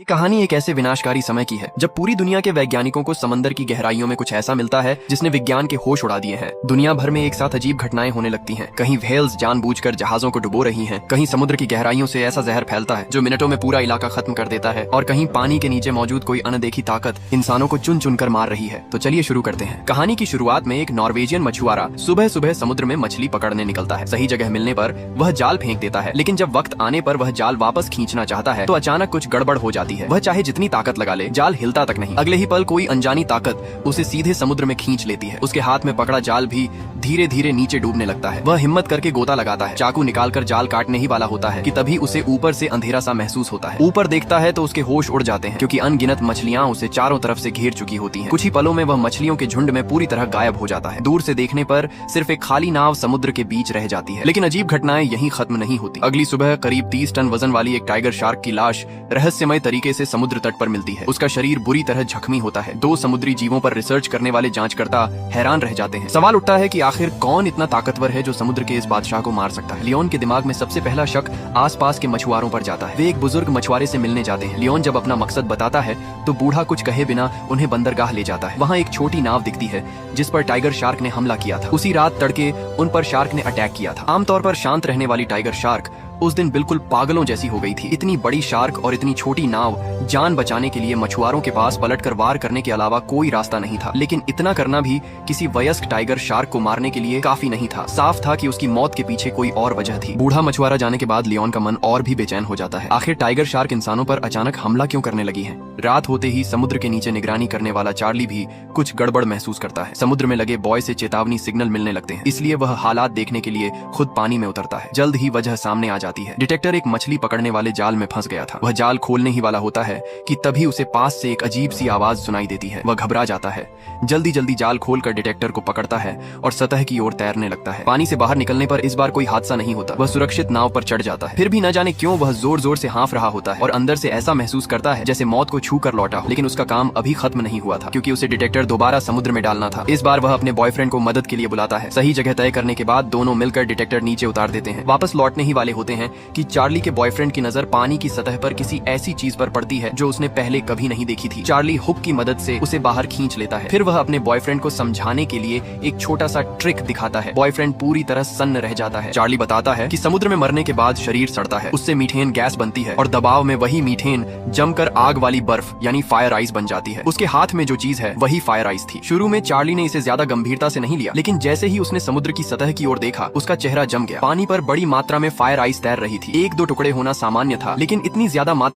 ये कहानी एक ऐसे विनाशकारी समय की है जब पूरी दुनिया के वैज्ञानिकों को समंदर की गहराइयों में कुछ ऐसा मिलता है जिसने विज्ञान के होश उड़ा दिए हैं। दुनिया भर में एक साथ अजीब घटनाएं होने लगती हैं। कहीं व्हेल्स जानबूझकर जहाजों को डुबो रही हैं, कहीं समुद्र की गहराइयों से ऐसा जहर फैलता है जो मिनटों में पूरा इलाका खत्म कर देता है, और कहीं पानी के नीचे मौजूद कोई अनदेखी ताकत इंसानों को चुन चुन कर मार रही है। तो चलिए शुरू करते हैं। कहानी की शुरुआत में एक नॉर्वेजियन मछुआरा सुबह सुबह समुद्र में मछली पकड़ने निकलता है। सही जगह मिलने पर वह जाल फेंक देता है, लेकिन जब वक्त आने पर वह जाल वापस खींचना चाहता है तो अचानक कुछ गड़बड़ हो जाती है। वह चाहे जितनी ताकत लगा ले, जाल हिलता तक नहीं। अगले ही पल कोई अनजानी ताकत उसे सीधे समुद्र में खींच लेती है। उसके हाथ में पकड़ा जाल भी धीरे धीरे नीचे डूबने लगता है। वह हिम्मत करके गोता लगाता है, चाकू निकालकर जाल काटने ही वाला होता है कि तभी उसे ऊपर से अंधेरा सा महसूस होता है। ऊपर देखता है तो उसके होश उड़ जाते हैं, क्योंकि अनगिनत मछलियां उसे चारों तरफ से घेर चुकी होती हैं। कुछ ही पलों में वह मछलियों के झुंड में पूरी तरह गायब हो जाता है। दूर से देखने पर सिर्फ एक खाली नाव समुद्र के बीच रह जाती है। लेकिन अजीब घटनाएं यहीं खत्म नहीं होती। अगली सुबह करीब 30 टन वजन वाली एक टाइगर शार्क की लाश रहस्यमय तरीके से समुद्र तट पर मिलती है। उसका शरीर बुरी तरह जख्मी होता है। 2 समुद्री जीवों पर रिसर्च करने वाले जांचकर्ता हैरान रह जाते हैं। सवाल उठता है कि आखिर कौन इतना ताकतवर है जो समुद्र के इस बादशाह को मार सकता है। लियोन के दिमाग में सबसे पहला शक आसपास के मछुआरों पर जाता है। वे एक बुजुर्ग मछुआरे से मिलने जाते हैं। लियोन जब अपना मकसद बताता है तो बूढ़ा कुछ कहे बिना उन्हें बंदरगाह ले जाता है। वहाँ एक छोटी नाव दिखती है जिस पर टाइगर शार्क ने हमला किया था। उसी रात तड़के उन पर शार्क ने अटैक किया था। आमतौर पर शांत रहने वाली टाइगर शार्क उस दिन बिल्कुल पागलों जैसी हो गई थी। इतनी बड़ी शार्क और इतनी छोटी नाव, जान बचाने के लिए मछुआरों के पास पलटकर वार करने के अलावा कोई रास्ता नहीं था। लेकिन इतना करना भी किसी वयस्क टाइगर शार्क को मारने के लिए काफी नहीं था। साफ था कि उसकी मौत के पीछे कोई और वजह थी। बूढ़ा मछुआरा जाने के बाद लियोन का मन और भी बेचैन हो जाता है। आखिर टाइगर शार्क इंसानों पर अचानक हमला क्यों करने लगी है? रात होते ही समुद्र के नीचे निगरानी करने वाला चार्ली भी कुछ गड़बड़ महसूस करता है। समुद्र में लगे बॉय से चेतावनी सिग्नल मिलने लगते हैं, इसलिए वह हालात देखने के लिए खुद पानी में उतरता है। जल्द ही वजह सामने आ जाती है। डिटेक्टर एक मछली पकड़ने वाले जाल में फंस गया था। वह जाल खोलने ही वाला होता है कि तभी उसे पास से एक अजीब सी आवाज सुनाई देती है। वह घबरा जाता है, जल्दी जल्दी जाल खोलकर डिटेक्टर को पकड़ता है और सतह की ओर तैरने लगता है। पानी से बाहर निकलने पर इस बार कोई हादसा नहीं होता। वह सुरक्षित नाव पर चढ़ जाता है। फिर भी न जाने क्यों वह जोर जोर से हाँफ रहा होता है और अंदर से ऐसा महसूस करता है जैसे मौत को छू कर लौटा हो। लेकिन उसका काम अभी खत्म नहीं हुआ था, क्योंकि उसे डिटेक्टर दोबारा समुद्र में डालना था। इस बार वह अपने बॉयफ्रेंड को मदद के लिए बुलाता है। सही जगह तय करने के बाद दोनों मिलकर डिटेक्टर नीचे उतार देते हैं। वापस लौटने ही वाले होते हैं कि चार्ली के बॉयफ्रेंड की नजर पानी की सतह पर किसी ऐसी चीज पर पड़ती है जो उसने पहले कभी नहीं देखी थी। चार्ली हुक की मदद से उसे बाहर खींच लेता है। फिर वह अपने बॉयफ्रेंड को समझाने के लिए एक छोटा सा ट्रिक दिखाता है। बॉयफ्रेंड पूरी तरह सन्न रह जाता है। चार्ली बताता है कि समुद्र में मरने के बाद शरीर सड़ता है, उससे मीथेन गैस बनती है और दबाव में वही मीथेन जमकर आग वाली बर्फ यानी फायर आइस बन जाती है। उसके हाथ में जो चीज है वही फायर आइस थी। शुरू में चार्ली ने इसे ज्यादा गंभीरता से नहीं लिया, लेकिन जैसे ही उसने समुद्र की सतह की ओर देखा, उसका चेहरा जम गया। पानी पर बड़ी मात्रा में फायर आइस तैर रही थी। 1-2 टुकड़े होना सामान्य था, लेकिन इतनी ज्यादा मात्रा